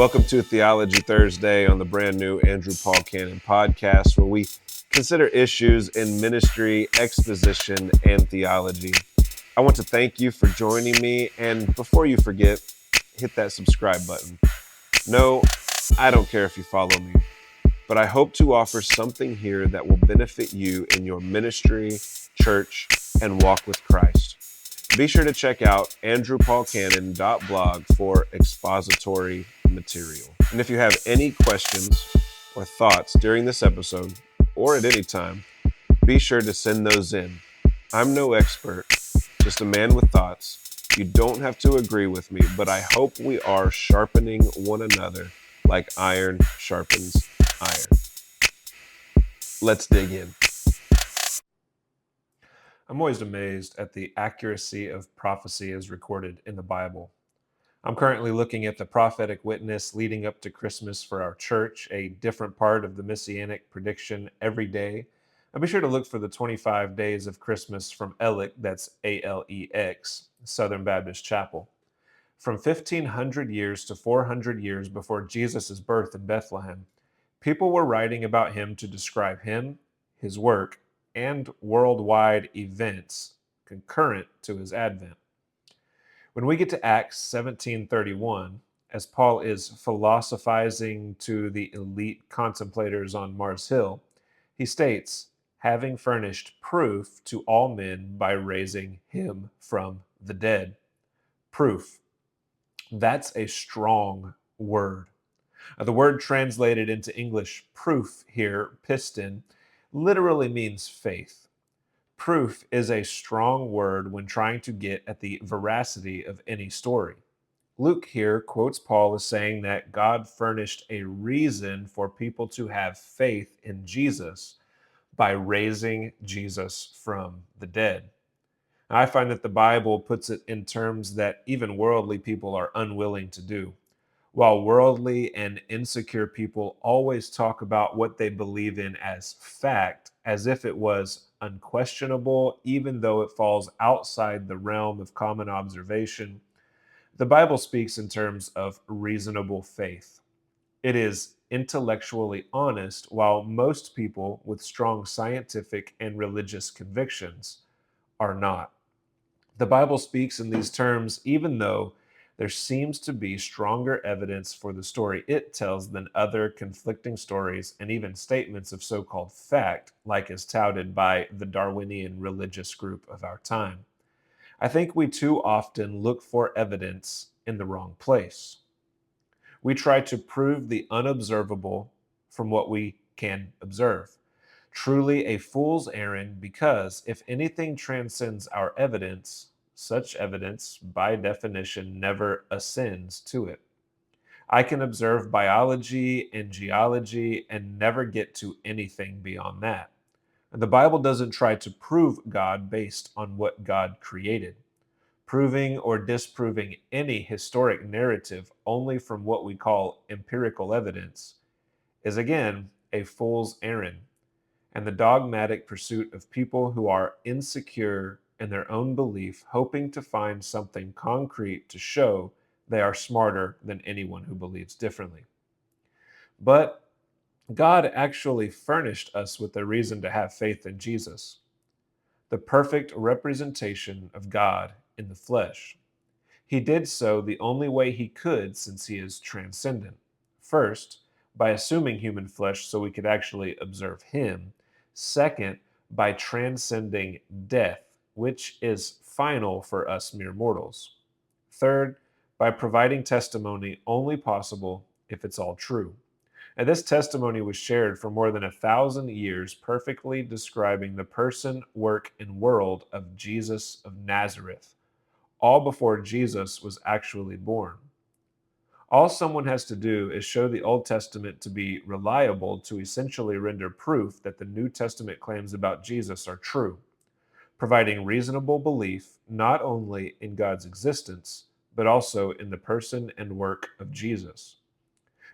Welcome to Theology Thursday on the brand new Andrew Paul Cannon podcast, where we consider issues in ministry, exposition, and theology. I want to thank you for joining me, and before you forget, hit that subscribe button. No, I don't care if you follow me, but I hope to offer something here that will benefit you in your ministry, church, and walk with Christ. Be sure to check out andrewpaulcannon.blog for expository material. And if you have any questions or thoughts during this episode or at any time, be sure to send those in. I'm no expert, just a man with thoughts. You don't have to agree with me, but I hope we are sharpening one another like iron sharpens iron. Let's dig in. I'm always amazed at the accuracy of prophecy as recorded in the Bible. I'm currently looking at the prophetic witness leading up to Christmas for our church, a different part of the messianic prediction every day. And be sure to look for the 25 Days of Christmas from ALEX, that's ALEX, Southern Baptist Chapel. From 1500 years to 400 years before Jesus' birth in Bethlehem, people were writing about him to describe him, his work, and worldwide events concurrent to his advent. When we get to Acts 17:31, as Paul is philosophizing to the elite contemplators on Mars Hill, he states, having furnished proof to all men by raising him from the dead. Proof. That's a strong word. The word translated into English proof here, piston, literally means faith. Proof is a strong word when trying to get at the veracity of any story. Luke here quotes Paul as saying that God furnished a reason for people to have faith in Jesus by raising Jesus from the dead. I find that the Bible puts it in terms that even worldly people are unwilling to do. While worldly and insecure people always talk about what they believe in as fact, as if it was unquestionable, even though it falls outside the realm of common observation, the Bible speaks in terms of reasonable faith. It is intellectually honest, while most people with strong scientific and religious convictions are not. The Bible speaks in these terms, even though there seems to be stronger evidence for the story it tells than other conflicting stories and even statements of so-called fact, like is touted by the Darwinian religious group of our time. I think we too often look for evidence in the wrong place. We try to prove the unobservable from what we can observe. Truly a fool's errand, because if anything transcends our evidence, such evidence, by definition, never ascends to it. I can observe biology and geology and never get to anything beyond that. And the Bible doesn't try to prove God based on what God created. Proving or disproving any historic narrative only from what we call empirical evidence is again a fool's errand and the dogmatic pursuit of people who are insecure in their own belief, hoping to find something concrete to show they are smarter than anyone who believes differently. But God actually furnished us with a reason to have faith in Jesus, the perfect representation of God in the flesh. He did so the only way he could, since he is transcendent. First, by assuming human flesh so we could actually observe him. Second, by transcending death, which is final for us mere mortals. Third, by providing testimony only possible if it's all true. And this testimony was shared for more than 1,000 years, perfectly describing the person, work, and world of Jesus of Nazareth, all before Jesus was actually born. All someone has to do is show the Old Testament to be reliable to essentially render proof that the New Testament claims about Jesus are true, providing reasonable belief not only in God's existence, but also in the person and work of Jesus.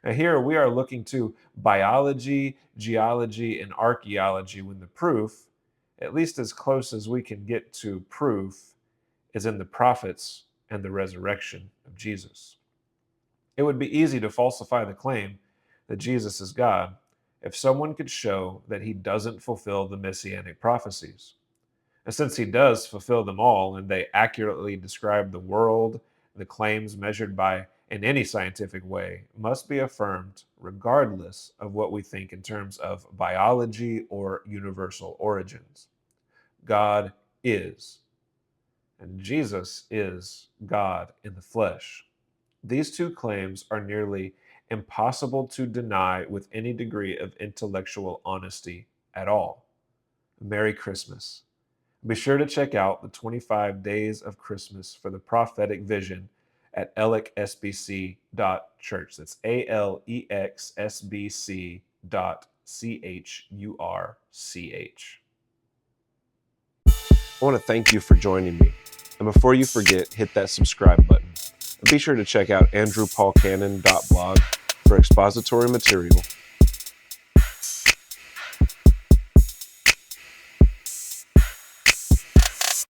Now, here we are looking to biology, geology, and archaeology when the proof, at least as close as we can get to proof, is in the prophets and the resurrection of Jesus. It would be easy to falsify the claim that Jesus is God if someone could show that he doesn't fulfill the messianic prophecies. And since he does fulfill them all and they accurately describe the world, the claims measured by in any scientific way must be affirmed regardless of what we think in terms of biology or universal origins. God is, and Jesus is God in the flesh. These two claims are nearly impossible to deny with any degree of intellectual honesty at all. Merry Christmas. Be sure to check out the 25 Days of Christmas for the prophetic vision at alexsbc.church. That's ALEXSBC.CHURCH. I want to thank you for joining me. And before you forget, hit that subscribe button. And be sure to check out andrewpaulcannon.blog for expository material